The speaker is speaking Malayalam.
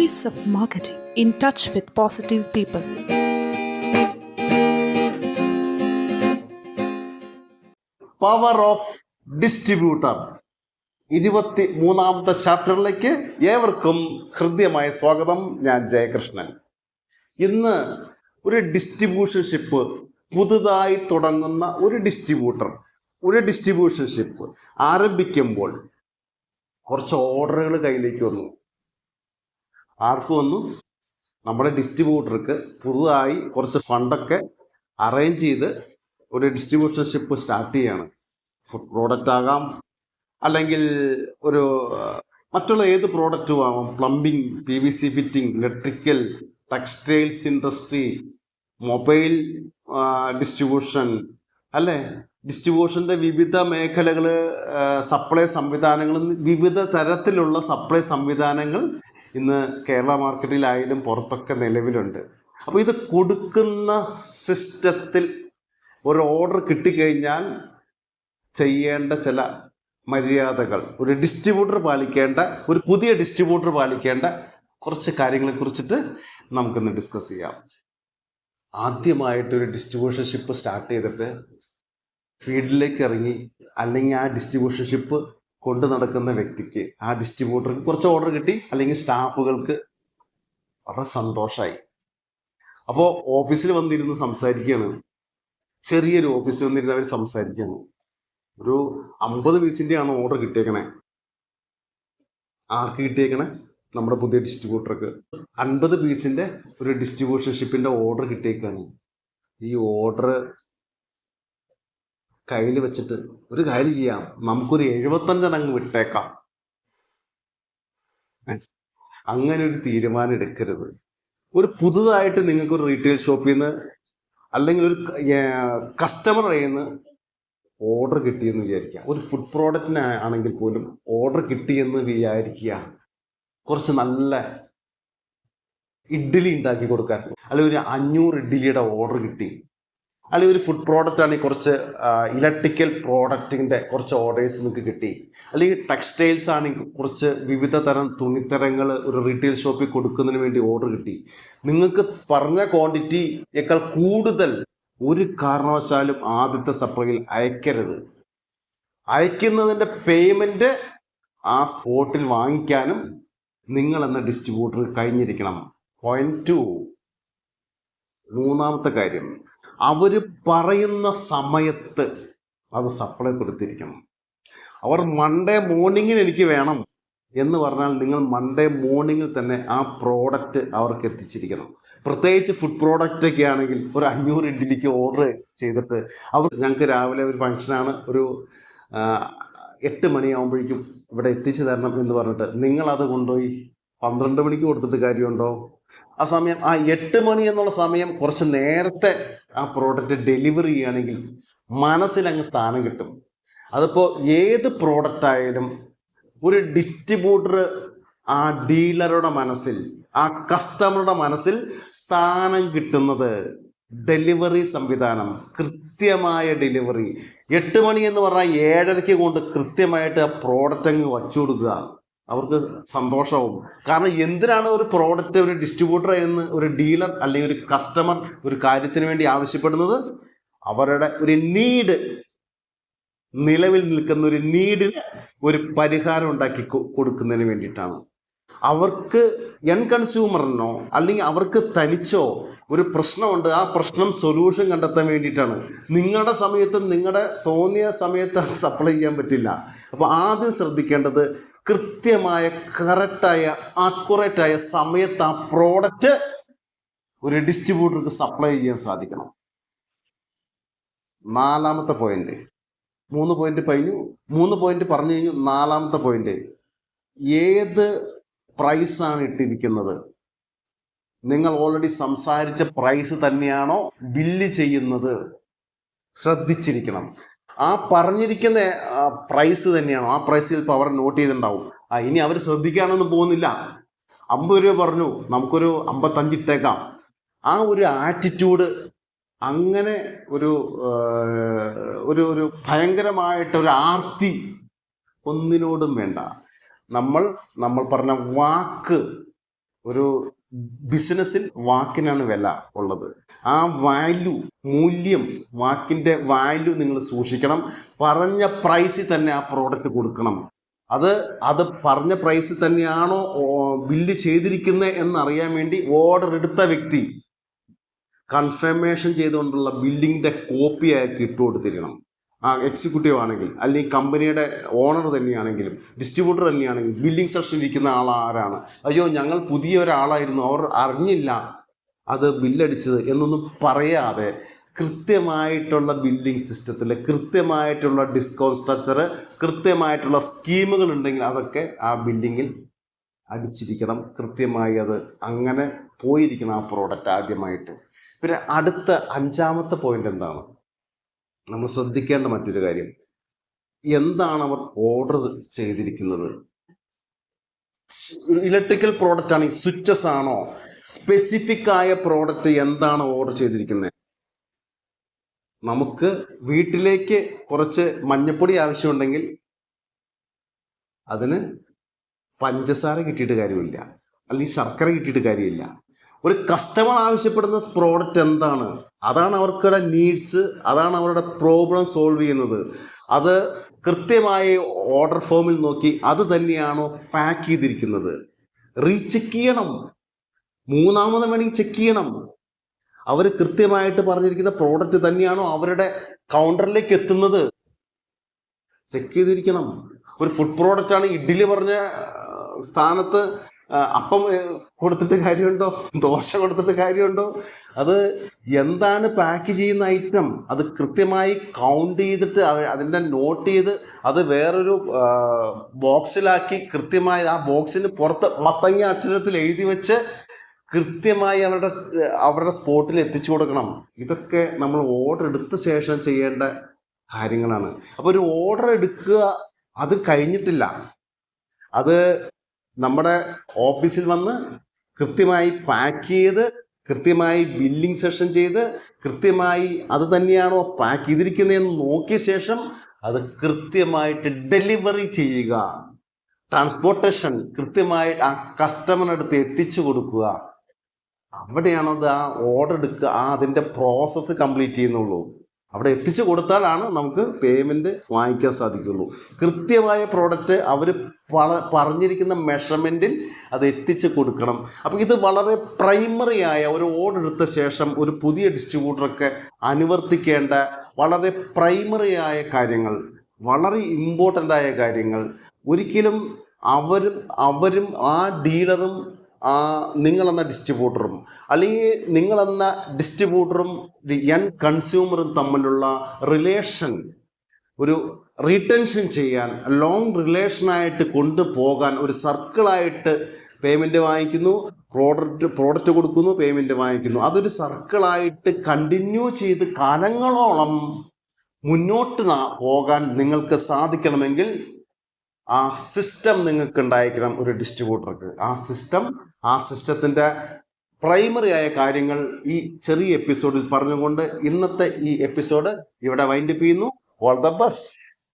Stories of marketing in touch with positive people. Power of distributor 23ാമത്തെ ചാപ്റ്ററിലേക്ക് ഏവർക്കും ഹൃദ്യമായ സ്വാഗതം. ഞാൻ ജയകൃഷ്ണൻ. ഇന്ന് ഒരു ഡിസ്ട്രിബ്യൂഷൻഷിപ്പ് പുതുതായി തുടങ്ങുന്ന ഒരു ഡിസ്ട്രിബ്യൂഷൻഷിപ്പ് ആരംഭിക്കുമ്പോൾ കുറച്ച് ഓർഡറുകൾ കയ്യിലേക്ക് വന്നു. ആർക്ക് വന്നു? നമ്മുടെ ഡിസ്ട്രിബ്യൂട്ടർക്ക് പുതുതായി കുറച്ച് ഫണ്ടൊക്കെ അറേഞ്ച് ചെയ്ത് ഒരു ഡിസ്ട്രിബ്യൂഷൻഷിപ്പ് സ്റ്റാർട്ട് ചെയ്യാണ്. ഫുഡ് പ്രോഡക്റ്റ് ആകാം, അല്ലെങ്കിൽ ഒരു മറ്റുള്ള ഏത് പ്രോഡക്റ്റും ആവാം. Plumbing, PVC fitting, electrical, textiles industry, mobile distribution, അല്ലേ? ഡിസ്ട്രിബ്യൂഷൻ്റെ വിവിധ മേഖലകൾ, സപ്ലൈ സംവിധാനങ്ങൾ, വിവിധ തരത്തിലുള്ള സപ്ലൈ സംവിധാനങ്ങൾ ഇന്ന് കേരള മാർക്കറ്റിലായാലും പുറത്തൊക്കെ നിലവിലുണ്ട്. അപ്പോൾ ഇത് കൊടുക്കുന്ന സിസ്റ്റത്തിൽ ഒരു ഓർഡർ കിട്ടിക്കഴിഞ്ഞാൽ ചെയ്യേണ്ട ചില മര്യാദകൾ, ഒരു പുതിയ ഡിസ്ട്രിബ്യൂട്ടർ പാലിക്കേണ്ട കുറച്ച് കാര്യങ്ങളെ കുറിച്ചിട്ട് നമുക്കൊന്ന് ഡിസ്കസ് ചെയ്യാം. ആദ്യമായിട്ടൊരു ഡിസ്ട്രിബ്യൂഷൻഷിപ്പ് സ്റ്റാർട്ട് ചെയ്തിട്ട് ഫീൽഡിലേക്ക് ഇറങ്ങി, അല്ലെങ്കിൽ ആ ഡിസ്ട്രിബ്യൂഷൻഷിപ്പ് കൊണ്ടു നടക്കുന്ന വ്യക്തിക്ക്, ആ ഡിസ്ട്രിബ്യൂട്ടർക്ക് കുറച്ച് ഓർഡർ കിട്ടി, അല്ലെങ്കിൽ സ്റ്റാഫുകൾക്ക് വളരെ സന്തോഷമായി. അപ്പോൾ ഓഫീസിൽ വന്നിരുന്ന് സംസാരിക്കുകയാണ്. ചെറിയൊരു ഓഫീസിൽ വന്നിരുന്ന് അവർ സംസാരിക്കുകയാണ്. ഒരു 50 പീസിൻ്റെയാണ് ഓർഡർ കിട്ടിയേക്കണേ. ആർക്ക് കിട്ടിയേക്കണേ? നമ്മുടെ പുതിയ ഡിസ്ട്രിബ്യൂട്ടർക്ക് 50 പീസിൻ്റെ ഒരു ഡിസ്ട്രിബ്യൂഷൻഷിപ്പിൻ്റെ ഓർഡർ കിട്ടിയേക്കാണ്. ഈ ഓർഡർ കയ്യിൽ വെച്ചിട്ട് ഒരു കാര്യം ചെയ്യാം, നമുക്കൊരു 75 അങ്ങ് വിട്ടേക്കാം. അങ്ങനെ ഒരു തീരുമാനം എടുക്കരുത്. ഒരു പുതുതായിട്ട് നിങ്ങൾക്കൊരു റീറ്റെയിൽ ഷോപ്പിൽ നിന്ന്, അല്ലെങ്കിൽ ഒരു കസ്റ്റമർ കയ്യിൽ നിന്ന് ഓർഡർ കിട്ടിയെന്ന് വിചാരിക്കുക. ഒരു ഫുഡ് പ്രോഡക്റ്റിന് ആണെങ്കിൽ പോലും ഓർഡർ കിട്ടിയെന്ന് വിചാരിക്കുക. കുറച്ച് നല്ല ഇഡ്ഡലി ഉണ്ടാക്കി കൊടുക്കാൻ, അല്ലെങ്കിൽ ഒരു 500 ഇഡ്ഡലിയുടെ ഓർഡർ കിട്ടി. അല്ലെങ്കിൽ ഒരു ഫുഡ് പ്രോഡക്റ്റ് ആണെങ്കിൽ കുറച്ച് ഇലക്ട്രിക്കൽ പ്രോഡക്റ്റിൻ്റെ കുറച്ച് ഓർഡേഴ്സ് നിങ്ങൾക്ക് കിട്ടി. അല്ലെങ്കിൽ ടെക്സ്റ്റൈൽസ് ആണെങ്കിൽ കുറച്ച് വിവിധ തരം തുണിത്തരങ്ങൾ ഒരു റീറ്റെയിൽ ഷോപ്പിൽ കൊടുക്കുന്നതിന് വേണ്ടി ഓർഡർ കിട്ടി. നിങ്ങൾക്ക് പറഞ്ഞ ക്വാണ്ടിറ്റിയേക്കാൾ കൂടുതൽ ഒരു കാരണവശാലും ആദ്യത്തെ സപ്ലൈയിൽ അയക്കരുത്. അയക്കുന്നതിൻ്റെ പേയ്മെൻറ്റ് ആ സ്പോട്ടിൽ വാങ്ങിക്കാനും നിങ്ങൾ എന്ന ഡിസ്ട്രിബ്യൂട്ടർ കഴിഞ്ഞിരിക്കണം. പോയിന്റ് 2. മൂന്നാമത്തെ കാര്യം, അവർ പറയുന്ന സമയത്ത് അത് സപ്ലൈ കൊടുത്തിരിക്കണം. അവർ മൺഡേ മോർണിംഗിന് എനിക്ക് വേണം എന്ന് പറഞ്ഞാൽ നിങ്ങൾ മൺഡേ മോർണിംഗിൽ തന്നെ ആ പ്രോഡക്റ്റ് അവർക്ക് എത്തിച്ചിരിക്കണം. പ്രത്യേകിച്ച് ഫുഡ് പ്രോഡക്റ്റൊക്കെ ആണെങ്കിൽ ഒരു 500 ഇഡ്ഡലിക്ക് ഓർഡർ ചെയ്തിട്ട് ഞങ്ങൾക്ക് രാവിലെ ഒരു ഫംഗ്ഷനാണ്, ഒരു 8 മണിയാകുമ്പോഴേക്കും ഇവിടെ എത്തിച്ചു തരണം എന്ന് പറഞ്ഞിട്ട് നിങ്ങളത് കൊണ്ടുപോയി 12 മണിക്ക് കൊടുത്തിട്ട് കാര്യമുണ്ടോ? ആ സമയം, ആ 8 മണി എന്നുള്ള സമയം കുറച്ച് നേരത്തെ ആ പ്രോഡക്റ്റ് ഡെലിവറി ചെയ്യുകയാണെങ്കിൽ മനസ്സിലങ്ങ് സ്ഥാനം കിട്ടും. അതിപ്പോൾ ഏത് പ്രോഡക്റ്റ് ആയാലും ഒരു ഡിസ്ട്രിബ്യൂട്ടർ ആ ഡീലറുടെ മനസ്സിൽ, ആ കസ്റ്റമറുടെ മനസ്സിൽ സ്ഥാനം കിട്ടുന്നത് ഡെലിവറി സംവിധാനം, കൃത്യമായ ഡെലിവറി. 8 മണി എന്ന് പറഞ്ഞാൽ 7:30 കൊണ്ട് കൃത്യമായിട്ട് ആ പ്രോഡക്റ്റ് അങ്ങ് വച്ചു കൊടുക്കുക. അവർക്ക് സന്തോഷവും. കാരണം എന്തിനാണ് ഒരു പ്രോഡക്റ്റ് ഒരു ഡിസ്ട്രിബ്യൂട്ടർ എന്ന് ഒരു ഡീലർ അല്ലെങ്കിൽ ഒരു കസ്റ്റമർ ഒരു കാര്യത്തിന് വേണ്ടി ആവശ്യപ്പെടുന്നത്? അവരുടെ ഒരു നീഡ്, നിലവിൽ നിൽക്കുന്ന ഒരു നീഡിന് ഒരു പരിഹാരം ഉണ്ടാക്കി കൊടുക്കുന്നതിന് വേണ്ടിയിട്ടാണ്. അവർക്ക് കൺസ്യൂമറിനോ അല്ലെങ്കിൽ അവർക്ക് തനിച്ചോ ഒരു പ്രശ്നമുണ്ട്, ആ പ്രശ്നം സൊല്യൂഷൻ കണ്ടെത്താൻ വേണ്ടിയിട്ടാണ്. നിങ്ങളുടെ സമയത്ത്, നിങ്ങളുടെ തോന്നിയ സമയത്ത് സപ്ലൈ ചെയ്യാൻ പറ്റില്ല. അപ്പോൾ ആദ്യം ശ്രദ്ധിക്കേണ്ടത് കൃത്യമായ, കറക്റ്റായ, അക്യുറേറ്റായ സമയത്ത് ആ പ്രോഡക്റ്റ് ഒരു ഡിസ്ട്രിബ്യൂട്ടർക്ക് സപ്ലൈ ചെയ്യാൻ സാധിക്കണം. 4ാമത്തെ പോയിന്റ്. 3 പോയിന്റ് കഴിഞ്ഞു. 3 പോയിന്റ് പറഞ്ഞു കഴിഞ്ഞു. 4ാമത്തെ പോയിന്റ്, ഏത് പ്രൈസാണ് ഇട്ടിരിക്കുന്നത്? നിങ്ങൾ ഓൾറെഡി സംസാരിച്ച പ്രൈസ് തന്നെയാണോ ബില്ല് ചെയ്യുന്നത്? ശ്രദ്ധിച്ചിരിക്കണം. ആ പറഞ്ഞിരിക്കുന്ന പ്രൈസ് തന്നെയാണോ? ആ പ്രൈസിൽ ഇപ്പോൾ അവർ നോട്ട് ചെയ്തിട്ടുണ്ടാവും. ഇനി അവർ ശ്രദ്ധിക്കാനൊന്നും പോകുന്നില്ല. 50 രൂപ പറഞ്ഞു, നമുക്കൊരു 55 ഇട്ടേക്കാം. ആ ഒരു ആറ്റിറ്റ്യൂഡ്, അങ്ങനെ ഒരു ഒരു ഭയങ്കരമായിട്ടൊരു ആർത്തി ഒന്നിനോടും വേണ്ട. നമ്മൾ പറഞ്ഞ വാക്ക് ഒരു ബിസിനസ്സിൽ വാക്കിനാണ് വില ഉള്ളത്. ആ മൂല്യം, വാക്കിന്റെ വാല്യൂ നിങ്ങൾ സൂക്ഷിക്കണം. പറഞ്ഞ പ്രൈസിൽ തന്നെ ആ പ്രോഡക്റ്റ് കൊടുക്കണം. അത് പറഞ്ഞ പ്രൈസിൽ തന്നെയാണോ ബില്ല് ചെയ്തിരിക്കുന്നത് എന്നറിയാൻ വേണ്ടി ഓർഡർ എടുത്ത വ്യക്തി കൺഫർമേഷൻ ചെയ്തുകൊണ്ടുള്ള ബില്ലിങ്ങിന്റെ കോപ്പി അയാൾക്ക് ഇട്ട് കൊടുത്തിരിക്കണം. ആ എക്സിക്യൂട്ടീവ് ആണെങ്കിൽ, അല്ലെങ്കിൽ കമ്പനിയുടെ ഓണർ തന്നെയാണെങ്കിലും, ഡിസ്ട്രിബ്യൂട്ടർ തന്നെയാണെങ്കിലും, ബില്ലിംഗ് സെക്ഷനിൽ ഇരിക്കുന്ന ആൾ ആരാണ്, അയ്യോ ഞങ്ങൾ പുതിയ ഒരാളായിരുന്നു, അവർ അറിഞ്ഞില്ല അത് ബില്ലടിച്ചത് എന്നൊന്നും പറയാതെ കൃത്യമായിട്ടുള്ള ബില്ലിംഗ് സിസ്റ്റത്തിൽ കൃത്യമായിട്ടുള്ള ഡിസ്കൗണ്ട് സ്ട്രക്ചർ, കൃത്യമായിട്ടുള്ള സ്കീമുകൾ ഉണ്ടെങ്കിൽ അതൊക്കെ ആ ബില്ലിങ്ങിൽ അടിച്ചിരിക്കണം. കൃത്യമായി അത് അങ്ങനെ പോയിരിക്കണം ആ പ്രോഡക്റ്റ് ആദ്യമായിട്ട്. പിന്നെ അടുത്ത 5ാമത്തെ പോയിന്റ് എന്താണ് നമ്മൾ ശ്രദ്ധിക്കേണ്ട മറ്റൊരു കാര്യം, എന്താണ് അവർ ഓർഡർ ചെയ്തിരിക്കുന്നത്. ഇലക്ട്രിക്കൽ പ്രോഡക്റ്റ് ആണെങ്കിൽ സ്വിച്ചസ് ആണോ, സ്പെസിഫിക് ആയ പ്രോഡക്റ്റ് എന്താണ് ഓർഡർ ചെയ്തിരിക്കുന്നത്. നമുക്ക് വീട്ടിലേക്ക് കുറച്ച് മഞ്ഞപ്പൊടി ആവശ്യമുണ്ടെങ്കിൽ അതിന് പഞ്ചസാര കിട്ടിയിട്ട് കാര്യമില്ല, അല്ലെങ്കിൽ ശർക്കര കിട്ടിയിട്ട് കാര്യമില്ല. ഒരു കസ്റ്റമർ ആവശ്യപ്പെടുന്ന പ്രോഡക്റ്റ് എന്താണ്, അതാണ് അവർക്കുടെ നീഡ്സ്, അതാണ് അവരുടെ പ്രോബ്ലം സോൾവ് ചെയ്യുന്നത്. അത് കൃത്യമായി ഓർഡർ ഫോമിൽ നോക്കി അത് തന്നെയാണോ പാക്ക് ചെയ്തിരിക്കുന്നത്, റീചെക്ക് ചെയ്യണം. 3ാമത് വേണമെങ്കിൽ ചെക്ക് ചെയ്യണം. അവർ കൃത്യമായിട്ട് പറഞ്ഞിരിക്കുന്ന പ്രോഡക്റ്റ് തന്നെയാണോ അവരുടെ കൗണ്ടറിലേക്ക് എത്തുന്നത്, ചെക്ക് ചെയ്തിരിക്കണം. ഒരു ഫുഡ് പ്രോഡക്റ്റ് ആണ്, ഇഡ്ഡലി പറഞ്ഞ സ്ഥാനത്ത് അപ്പം കൊടുത്തിട്ട് കാര്യമുണ്ടോ, ദോശ കൊടുത്തിട്ട് കാര്യമുണ്ടോ? അത് എന്താണ് പാക്ക് ചെയ്യുന്ന ഐറ്റം, അത് കൃത്യമായി കൗണ്ട് ചെയ്തിട്ട് അതിൻ്റെ നോട്ട് ചെയ്ത് അത് വേറൊരു ബോക്സിലാക്കി കൃത്യമായി ആ ബോക്സിന് പുറത്ത് മത്തങ്ങ അക്ഷരത്തിൽ എഴുതി വെച്ച് കൃത്യമായി അവരുടെ സ്പോട്ടിൽ എത്തിച്ചു കൊടുക്കണം. ഇതൊക്കെ നമ്മൾ ഓർഡർ എടുത്ത ശേഷം ചെയ്യേണ്ട കാര്യങ്ങളാണ്. അപ്പോൾ ഒരു ഓർഡർ എടുക്കുക, അത് കഴിഞ്ഞിട്ടില്ല, അത് നമ്മുടെ ഓഫീസിൽ വന്ന് കൃത്യമായി പാക്ക് ചെയ്ത് കൃത്യമായി ബില്ലിംഗ് സെഷൻ ചെയ്ത് കൃത്യമായി അത് തന്നെയാണോ പാക്ക് ചെയ്തിരിക്കുന്നതെന്ന് നോക്കിയ ശേഷം അത് കൃത്യമായിട്ട് ഡെലിവറി ചെയ്യുക. ട്രാൻസ്പോർട്ടേഷൻ കൃത്യമായി ആ കസ്റ്റമറിനടുത്ത് എത്തിച്ചു കൊടുക്കുക. അവിടെയാണത് ആ ഓർഡർ എടുക്കുക, അതിൻ്റെ പ്രോസസ്സ് കംപ്ലീറ്റ് ചെയ്യുന്നുള്ളൂ. അവിടെ എത്തിച്ചു കൊടുത്താലാണ് നമുക്ക് പേയ്മെൻറ്റ് വാങ്ങിക്കാൻ സാധിക്കുള്ളൂ. കൃത്യമായ പ്രോഡക്റ്റ് അവർ പറഞ്ഞിരിക്കുന്ന മെഷർമെൻറ്റിൽ അത് എത്തിച്ച് കൊടുക്കണം. അപ്പോൾ ഇത് വളരെ പ്രൈമറി ആയ ഒരു ഓർഡർ എടുത്ത ശേഷം ഒരു പുതിയ ഡിസ്ട്രിബ്യൂട്ടറൊക്കെ അനുവർത്തിക്കേണ്ട വളരെ പ്രൈമറി ആയ കാര്യങ്ങൾ, വളരെ ഇമ്പോർട്ടൻ്റ് ആയ കാര്യങ്ങൾ. ഒരിക്കലും അവരും ആ ഡീലറും നിങ്ങളെന്ന ഡിസ്ട്രിബ്യൂട്ടറും അല്ലെങ്കിൽ നിങ്ങളെന്ന ഡിസ്ട്രിബ്യൂട്ടറും എൻഡ് കൺസ്യൂമറും തമ്മിലുള്ള റിലേഷൻ ഒരു റീടെൻഷൻ ചെയ്യാൻ, ലോങ് റിലേഷനായിട്ട് കൊണ്ടുപോകാൻ, ഒരു സർക്കിളായിട്ട് പേയ്മെൻറ്റ് വാങ്ങിക്കുന്നു, പ്രോഡക്റ്റ് കൊടുക്കുന്നു, പേയ്മെൻറ്റ് വാങ്ങിക്കുന്നു, അതൊരു സർക്കിളായിട്ട് കണ്ടിന്യൂ ചെയ്ത് കാലങ്ങളോളം മുന്നോട്ട് പോകാൻ നിങ്ങൾക്ക് സാധിക്കണമെങ്കിൽ ആ സിസ്റ്റം നിങ്ങൾക്ക് ഉണ്ടായിരിക്കണം. ഒരു ഡിസ്ട്രിബ്യൂട്ടർക്ക് ആ സിസ്റ്റത്തിൻ്റെ പ്രൈമറി ആയ കാര്യങ്ങൾ ഈ ചെറിയ എപ്പിസോഡിൽ പറഞ്ഞുകൊണ്ട് ഇന്നത്തെ ഈ എപ്പിസോഡ് ഇവിടെ വൈൻഡപ്പ് ചെയ്യുന്നു. All the best.